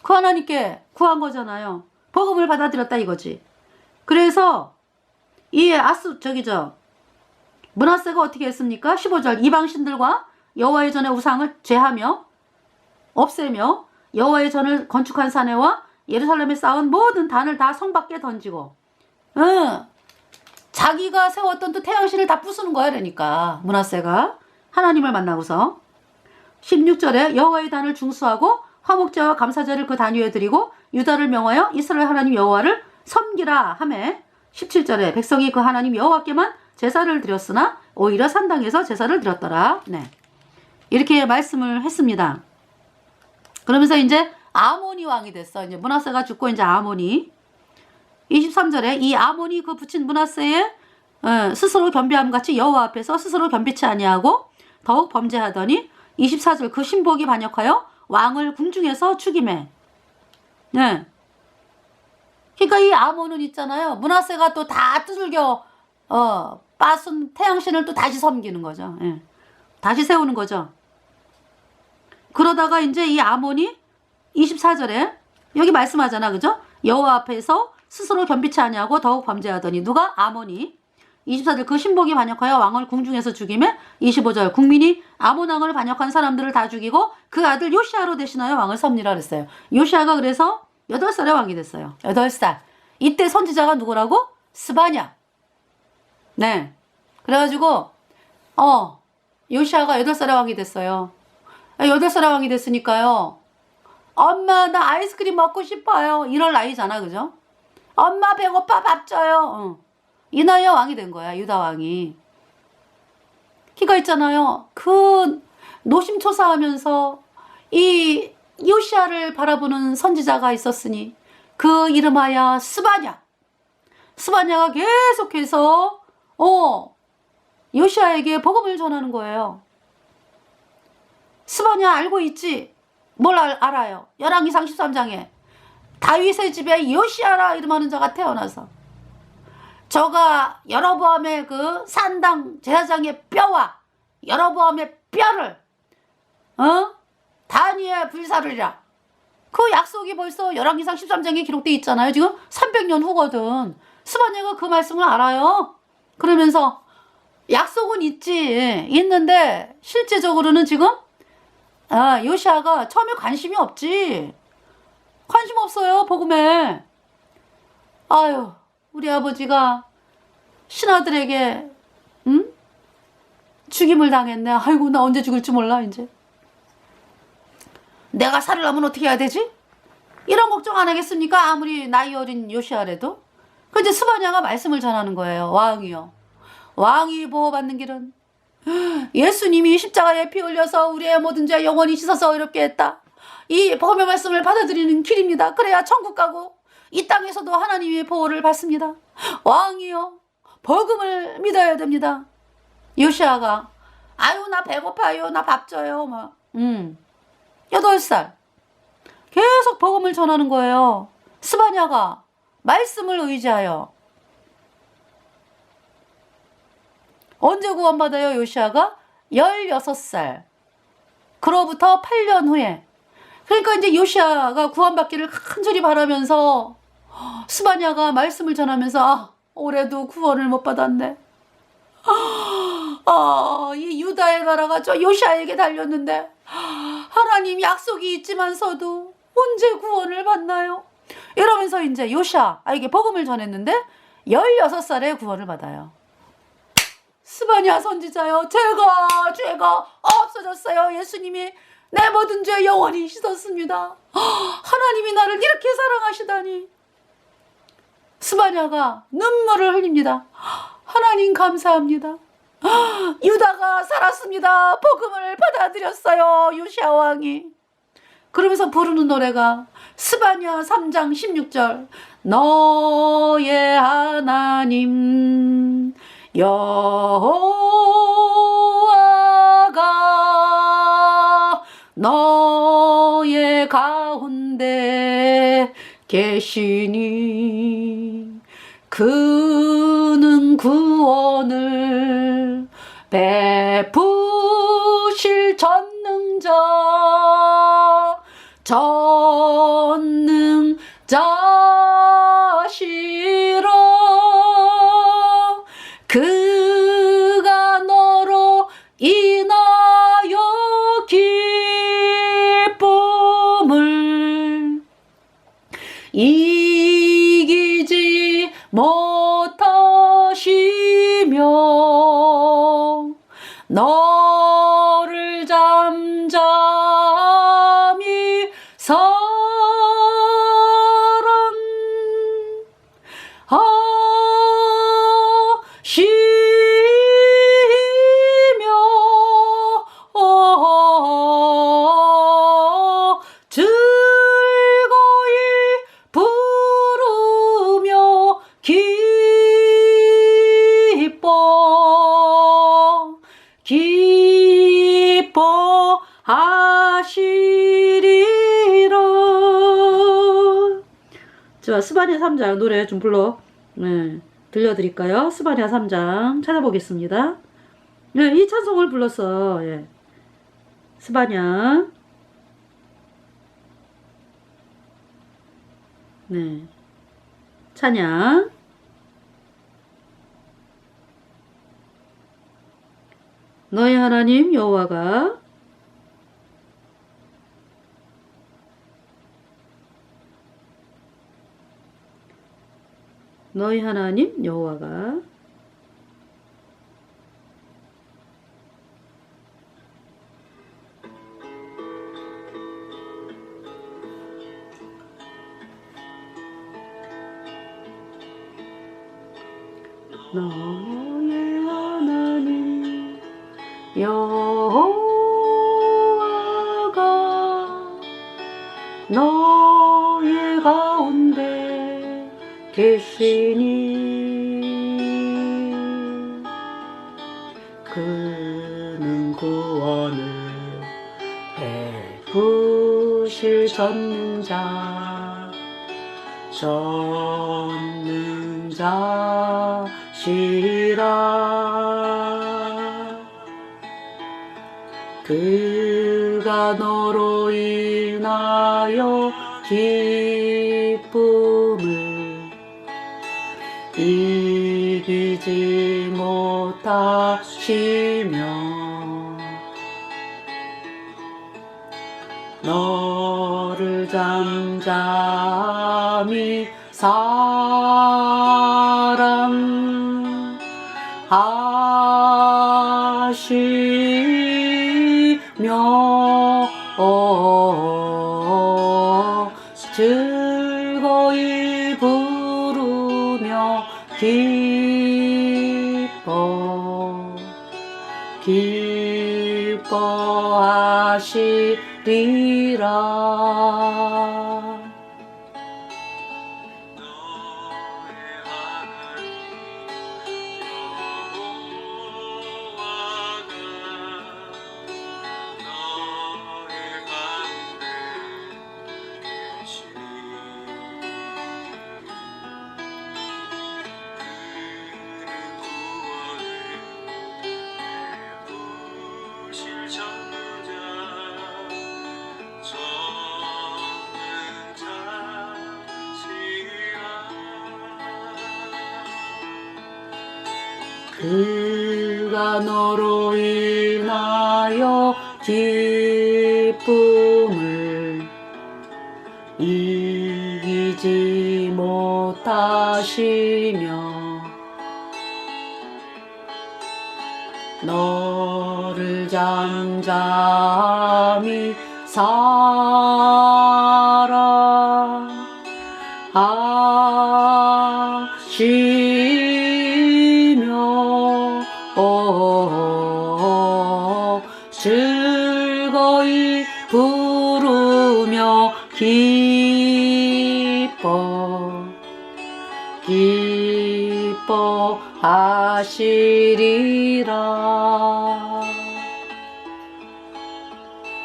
[SPEAKER 1] 그 하나님께 구한 거잖아요. 복음을 받아들였다 이거지. 그래서 이 므낫세가 어떻게 했습니까? 15절 이방신들과 여호와의 전에 우상을 제하며 없애며 여호와의 전을 건축한 사내와 예루살렘에 쌓은 모든 단을 다 성 밖에 던지고 자기가 세웠던 또 태양신을 다 부수는 거야. 그러니까 므낫세가 하나님을 만나고서 16절에 여호와의 단을 중수하고 화목제와 감사제를 그 단 위에 드리고 유다를 명하여 이스라엘 하나님 여호와를 섬기라 하매 17절에 백성이 그 하나님 여호와께만 제사를 드렸으나 오히려 산당에서 제사를 드렸더라. 네. 이렇게 말씀을 했습니다. 그러면서 이제 아몬이 왕이 됐어. 이제 므낫세가 죽고 이제 아몬이 23절에 이 아몬이 그 붙인 므낫세의 스스로 겸비함 같이 여호와 앞에서 스스로 겸비치 아니하고 더욱 범죄하더니 24절 그 신복이 반역하여 왕을 궁중에서 죽이매. 네. 그러니까 이 아몬은 있잖아요. 므낫세가 또 다 두들겨 빠순 태양신을 또 다시 섬기는 거죠. 예. 다시 세우는 거죠. 그러다가 이제 이 아몬이 24절에 여기 말씀하잖아. 그죠? 여호와 앞에서 스스로 겸비치 아니하고 더욱 범죄하더니 누가? 아몬이 24절 그 신복이 반역하여 왕을 궁중에서 죽이매 25절 국민이 아몬 왕을 반역한 사람들을 다 죽이고 그 아들 요시아로 대신하여 왕을 섭니라 그랬어요. 요시아가 그래서 8살에 왕이 됐어요. 8살. 이때 선지자가 누구라고? 스바냐. 네. 그래가지고 요시아가 8살에 왕이 됐어요. 8살에 왕이 됐으니까요. 엄마 나 아이스크림 먹고 싶어요. 이럴 나이잖아. 그죠? 엄마 배고파 밥 줘요. 이 나이에 왕이 된 거야. 유다 왕이. 키가 있잖아요. 그 노심초사하면서 이 요시아를 바라보는 선지자가 있었으니 그 이름하여 스바냐. 스바냐가 계속해서 요시아에게 복음을 전하는 거예요. 스바냐 알고 있지? 뭘 알아요? 열왕기상 13장에 다윗의 집에 요시아라 이름하는 자가 태어나서 저가 여로보암의 그 산당 제사장의 뼈와 여로보암의 뼈를 단위에 불사르리라. 그 약속이 벌써 열왕기상 13장에 기록되어 있잖아요. 지금 300년 후거든. 스바냐가 그 말씀을 알아요. 그러면서 약속은 있는데 실제적으로는 지금 요시아가 처음에 관심이 없지. 관심 없어요. 복음에. 아유 우리 아버지가 신하들에게 죽임을 당했네. 아이고 나 언제 죽을지 몰라. 이제 내가 살으려면 어떻게 해야 되지? 이런 걱정 안 하겠습니까? 아무리 나이 어린 요시아래도. 그 이제 스바냐가 말씀을 전하는 거예요. 왕이요. 왕이 보호받는 길은 예수님이 십자가에 피 흘려서 우리의 모든 죄 영원히 씻어서 의롭게 했다. 이 복음의 말씀을 받아들이는 길입니다. 그래야 천국 가고 이 땅에서도 하나님의 보호를 받습니다. 왕이요. 복음을 믿어야 됩니다. 요시아가 아유 나 배고파요. 나 밥 줘요. 막 8살. 계속 복음을 전하는 거예요. 스바냐가 말씀을 의지하여. 언제 구원받아요? 요시아가 16살. 그로부터 8년 후에. 그러니까 이제 요시아가 구원받기를 간절히 바라면서 스바냐가 말씀을 전하면서 올해도 구원을 못 받았네. 이 유다의 나라가 저 요시아에게 달렸는데 하나님 약속이 있지만서도 언제 구원을 받나요? 이러면서 이제 요시아에게 복음을 전했는데 16살에 구원을 받아요. 스바냐 선지자요. 죄가 없어졌어요. 예수님이 내 모든 죄 영원히 씻었습니다. 하나님이 나를 이렇게 사랑하시다니. 스바냐가 눈물을 흘립니다. 하나님 감사합니다. 유다가 살았습니다. 복음을 받아들였어요. 요시아 왕이. 그러면서 부르는 노래가 스바냐 3장 16절 너의 하나님 여호와가 너의 가운데 계시니 그는 구원을 베푸실 전능자시로 그가 너로 인하여 기쁨을 이기지 못하시며 너를 잠잠히 사랑하시니 자, 스바냐 3장 노래 좀 불러 네, 들려드릴까요? 스바냐 3장 찾아보겠습니다. 네, 이 찬송을 불렀어. 예. 스바냐 네, 찬양. 너의 하나님 여호와가 너희 하나님 여호와가 너의 하나님 여호와가 너의 가운데 계시니 그는 구원을 베푸실 전능자시라. 그가 너로 인하여 기쁨을 이기지 못하시며 너를 잠잠히 사랑하시며 즐거이 부르며 기뻐하시리라. 그가 너로 인하여 기쁨을 이기지 못하시며 너를 잠잠히 사랑하시며 즐거이 부르며 기뻐하시리라.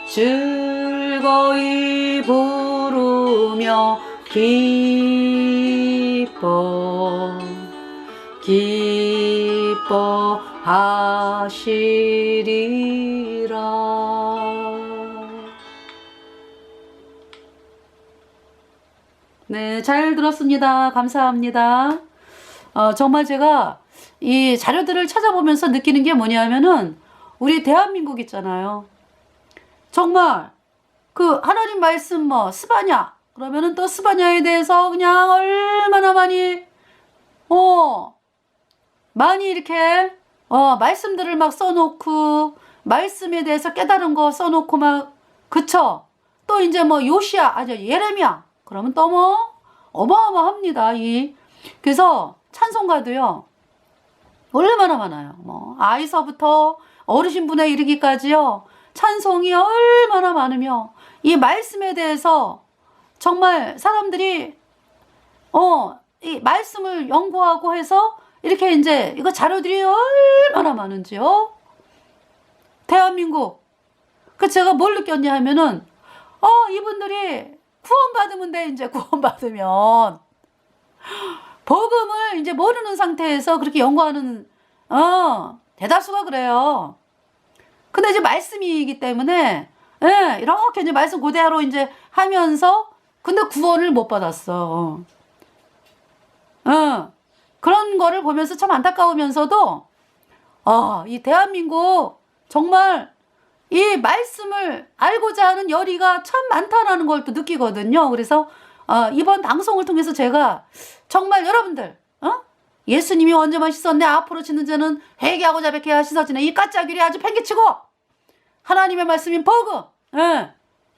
[SPEAKER 1] 즐거이 부르며 기뻐하시리라. 네, 잘 들었습니다. 감사합니다. 정말 제가 이 자료들을 찾아보면서 느끼는 게 뭐냐면은 우리 대한민국 있잖아요. 정말 그 하나님 말씀 뭐 스바냐 그러면은 또 스바냐에 대해서 그냥 얼마나 많이 이렇게 말씀들을 막 써놓고 말씀에 대해서 깨달은 거 써놓고 막 그쵸? 또 이제 뭐 요시야 예레미야 그러면 또 뭐 어마어마합니다. 그래서 찬송가도요 얼마나 많아요. 뭐 아이서부터 어르신분에 이르기까지요 찬송이 얼마나 많으며 이 말씀에 대해서 정말 사람들이 이 말씀을 연구하고 해서 이렇게 이제 이거 자료들이 얼마나 많은지요. 대한민국 제가 뭘 느꼈냐 하면은 이분들이 구원받으면 돼. 이제 구원받으면 복음을 이제 모르는 상태에서 그렇게 연구하는 대다수가 그래요. 근데 이제 말씀이기 때문에 이렇게 이제 말씀 그대로 이제 하면서 근데 구원을 못 받았어. 그런 거를 보면서 참 안타까우면서도 이 대한민국 정말 이 말씀을 알고자 하는 열의가 참 많다라는 걸 또 느끼거든요. 그래서 이번 방송을 통해서 제가 정말 여러분들 예수님이 언제만 씻었네 앞으로 짓는 자는 회개하고 자백해야 씻어지네 이 까짜귀리 아주 팽개치고 하나님의 말씀인 복음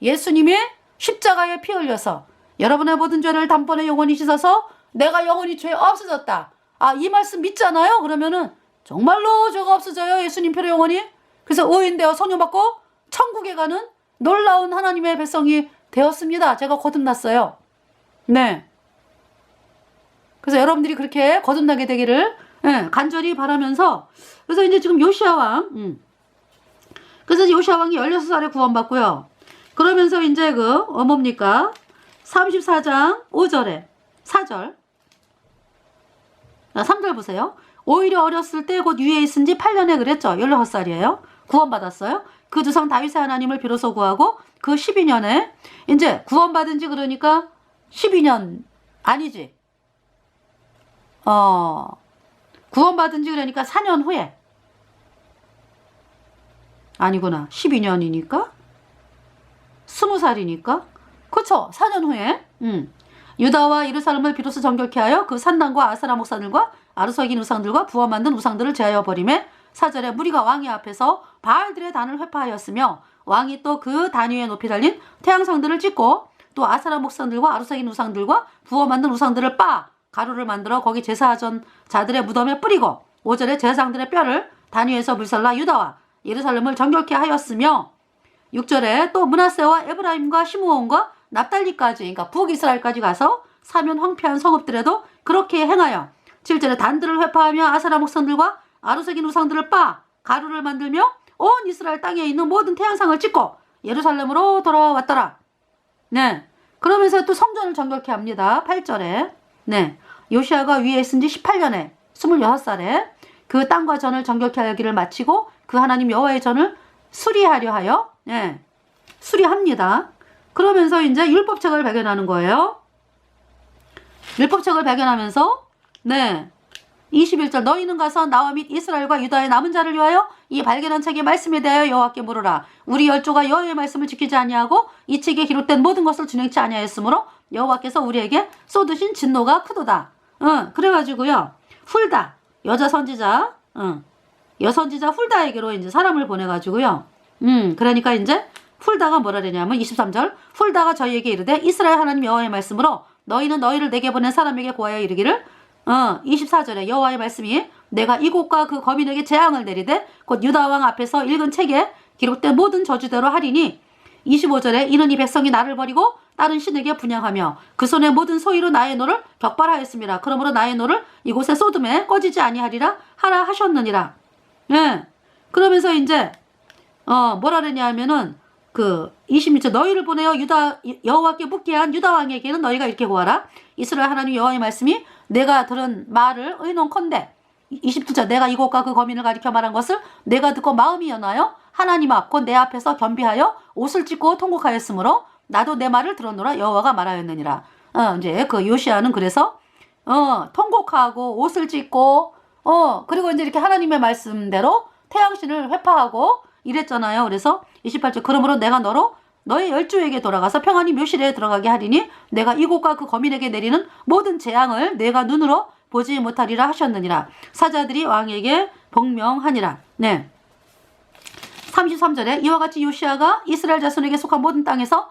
[SPEAKER 1] 예수님이 십자가에 피 흘려서 여러분의 모든 죄를 단번에 영원히 씻어서 내가 영원히 죄 없어졌다. 이 말씀 믿잖아요. 그러면은 정말로 죄가 없어져요. 예수님 피로 영원히. 그래서 의인되어 선용받고 천국에 가는 놀라운 하나님의 백성이 되었습니다. 제가 거듭났어요. 네. 그래서 여러분들이 그렇게 거듭나게 되기를 간절히 바라면서 그래서 이제 지금 요시야 왕 그래서 요시야 왕이 16살에 구원받고요. 그러면서 이제 뭡니까? 34장 5절에 4절 3절 보세요. 오히려 어렸을 때 곧 위에 있은 지 8년에 그랬죠. 16살이에요. 구원받았어요. 그 조상 다윗의 하나님을 비로소 구하고 그 12년에 이제 구원받은 지 그러니까 12년 아니지. 구원받은 지 그러니까 4년 후에 아니구나. 12년이니까 20살이니까 그쵸. 4년 후에 유다와 예루살렘을 비로소 정결케 하여 그 산당과 아사라 목산들과 아르석인 우상들과 부어 만든 우상들을 제하여 버리매 4절에 무리가 왕의 앞에서 바알들의 단을 회파하였으며 왕이 또 그 단 위에 높이 달린 태양상들을 찍고 또 아사라 목산들과 아르석인 우상들과 부어 만든 우상들을 빻아 가루를 만들어 거기 제사하던 자들의 무덤에 뿌리고 5절에 제사장들의 뼈를 단 위에서 불살라 유다와 예루살렘을 정결케 하였으며 6절에 또 므낫세와 에브라임과 시므온과 납달리까지 그러니까 북이스라엘까지 가서 사면 황폐한 성읍들에도 그렇게 행하여 7절에 단들을 회파하며 아사라 목산들과 아르석인 우상들을 빻아 가루를 만들며 온 이스라엘 땅에 있는 모든 태양상을 찍고 예루살렘으로 돌아왔더라. 네. 그러면서 또 성전을 정결케 합니다. 8절에 네. 요시아가 위에 있은 지 18년에 26살에 그 땅과 전을 정결케 하기를 마치고 그 하나님 여호와의 전을 수리하려 하여 수리합니다. 그러면서 이제 율법책을 발견하는 거예요. 율법책을 발견하면서 21절 너희는 가서 나와 및 이스라엘과 유다의 남은 자를 위하여 이 발견한 책의 말씀에 대하여 여호와께 물으라. 우리 열조가 여호와의 말씀을 지키지 아니하고 이 책에 기록된 모든 것을 준행치 아니하였으므로 여호와께서 우리에게 쏟으신 진노가 크도다. 그래가지고요. 훌다 여자 선지자 여선지자 훌다에게로 이제 사람을 보내가지고요. 그러니까 이제 훌다가 뭐라 그러냐면 23절 훌다가 저희에게 이르되 이스라엘 하나님 여호와의 말씀으로 너희는 너희를 내게 보낸 사람에게 고하여 이르기를 24절에 여호와의 말씀이 내가 이곳과 그 거민에게 재앙을 내리되 곧 유다 왕 앞에서 읽은 책에 기록된 모든 저주대로 하리니 25절에 이는 이 백성이 나를 버리고 다른 신에게 분향하며 그 손의 모든 소유로 나의 노를 격발하였습니다. 그러므로 나의 노를 이곳에 쏟음에 꺼지지 아니하리라 하라 하셨느니라. 그러면서 이제 뭐라 그러냐면은 그 26절 너희를 보내어 여호와께 묻게 한 유다 왕에게는 너희가 이렇게 구하라. 이스라엘 하나님 여호와의 말씀이 내가 들은 말을 의논컨대 27절 내가 이곳과 그 거민을 가리켜 말한 것을 내가 듣고 마음이 연하여 하나님 앞 곧 내 앞에서 겸비하여 옷을 찢고 통곡하였으므로 나도 내 말을 들었노라 여호와가 말하였느니라. 이제 그 요시아는 그래서 통곡하고 옷을 찢고 그리고 이제 이렇게 하나님의 말씀대로 태양신을 회파하고 이랬잖아요. 그래서 28절 그러므로 내가 너의 열조에게 돌아가서 평안히 묘실에 들어가게 하리니 내가 이곳과 그 거민에게 내리는 모든 재앙을 내가 눈으로 보지 못하리라 하셨느니라. 사자들이 왕에게 복명하니라. 33절에 이와 같이 요시아가 이스라엘 자손에게 속한 모든 땅에서